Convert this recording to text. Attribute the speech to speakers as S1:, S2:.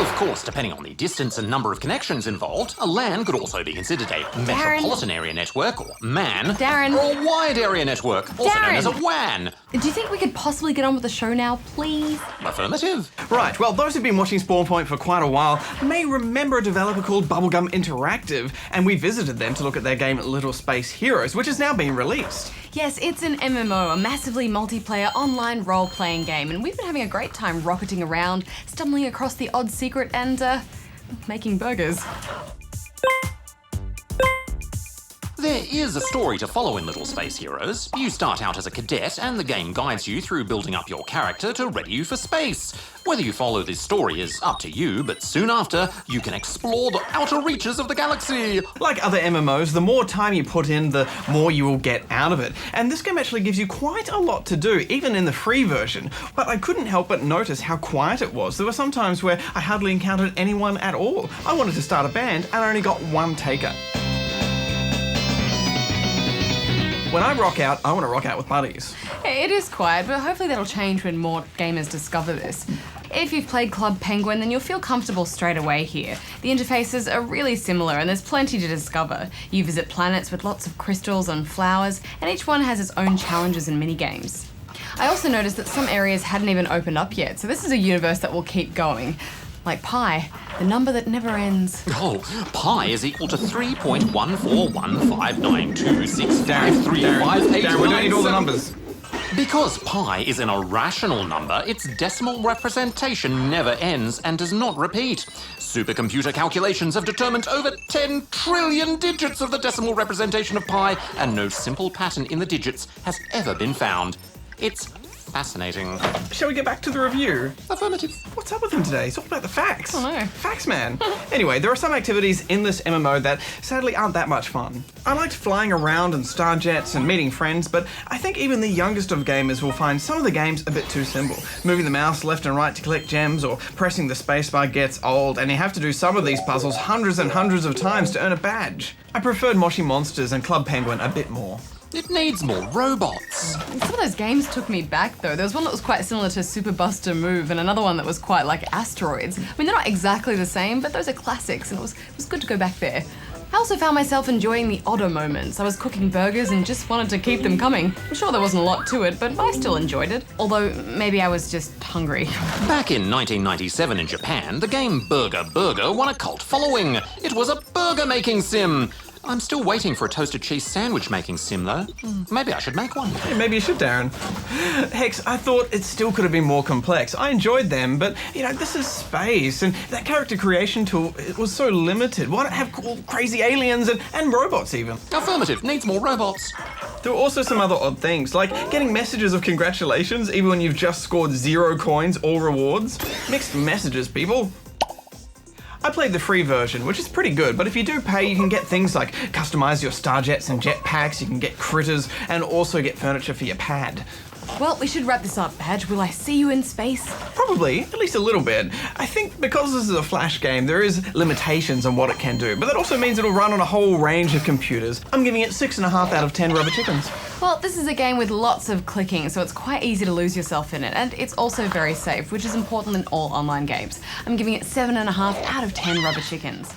S1: Of course, depending on the distance and number of connections involved, a LAN could also be considered a metropolitan area network, or MAN,
S2: Darren.
S1: or a wide area network, also known as a WAN.
S2: Do you think we could possibly get on with the show now, please?
S1: Affirmative.
S3: Right, well, those who've been watching Spawn Point for quite a while may remember a developer called Bubblegum Interactive, and we visited them to look at their game Little Space Heroes, which has now been released.
S2: Yes, it's an MMO, a massively multiplayer online role-playing game, and we've been having a great time rocketing around, stumbling across the odd secret and, making burgers.
S1: There is a story to follow in Little Space Heroes. You start out as a cadet and the game guides you through building up your character to ready you for space. Whether you follow this story is up to you, but soon after, you can explore the outer reaches of the galaxy.
S3: Like other MMOs, the more time you put in, the more you will get out of it. And this game actually gives you quite a lot to do, even in the free version. But I couldn't help but notice how quiet it was. There were some times where I hardly encountered anyone at all. I wanted to start a band and I only got one taker. When I rock out, I want to rock out with buddies.
S2: It is quiet, but hopefully that'll change when more gamers discover this. If you've played Club Penguin, then you'll feel comfortable straight away here. The interfaces are really similar and there's plenty to discover. You visit planets with lots of crystals and flowers, and each one has its own challenges and mini-games. I also noticed that some areas hadn't even opened up yet, so this is a universe that will keep going. Like pi, the number that never ends.
S1: Oh, pi is equal to 3.14159265358.
S3: Darren, we don't need all the numbers.
S1: Because pi is an irrational number, its decimal representation never ends and does not repeat. Supercomputer calculations have determined over 10 trillion digits of the decimal representation of pi, and no simple pattern in the digits has ever been found. It's fascinating.
S3: Shall we get back to the review?
S1: Affirmative.
S3: What's up with him today? It's all about the facts.
S2: Oh no.
S3: Facts, man. Anyway, there are some activities in this MMO that sadly aren't that much fun. I liked flying around in star jets and meeting friends, but I think even the youngest of gamers will find some of the games a bit too simple. Moving the mouse left and right to collect gems or pressing the spacebar gets old, and you have to do some of these puzzles hundreds and hundreds of times to earn a badge. I preferred Moshi Monsters and Club Penguin a bit more.
S1: It needs more robots.
S2: Some of those games took me back though. There was one that was quite similar to Super Buster Move and another one that was quite like Asteroids. I mean, they're not exactly the same, but those are classics and it was good to go back there. I also found myself enjoying the odder moments. I was cooking burgers and just wanted to keep them coming. I'm sure there wasn't a lot to it, but I still enjoyed it. Although, maybe I was just hungry.
S1: Back in 1997 in Japan, the game Burger Burger won a cult following. It was a burger-making sim. I'm still waiting for a toasted cheese sandwich making sim though. Maybe I should make one.
S3: Hey, maybe you should, Darren. Hex, I thought it still could have been more complex. I enjoyed them, but this is space, and that character creation tool, it was so limited. Why not have cool, crazy aliens and robots even?
S1: Affirmative, needs more robots.
S3: There were also some other odd things, like getting messages of congratulations even when you've just scored 0 coins or rewards. Mixed messages, people. I played the free version, which is pretty good, but if you do pay, you can get things like customize your starjets and jetpacks, you can get critters, and also get furniture for your pad.
S2: Well, we should wrap this up, Badge. Will I see you in space?
S3: Probably, at least a little bit. I think because this is a Flash game, there is limitations on what it can do, but that also means it'll run on a whole range of computers. I'm giving it 6.5 out of 10 rubber chickens.
S2: Well, this is a game with lots of clicking, so it's quite easy to lose yourself in it, and it's also very safe, which is important in all online games. I'm giving it 7.5 out of 10 rubber chickens.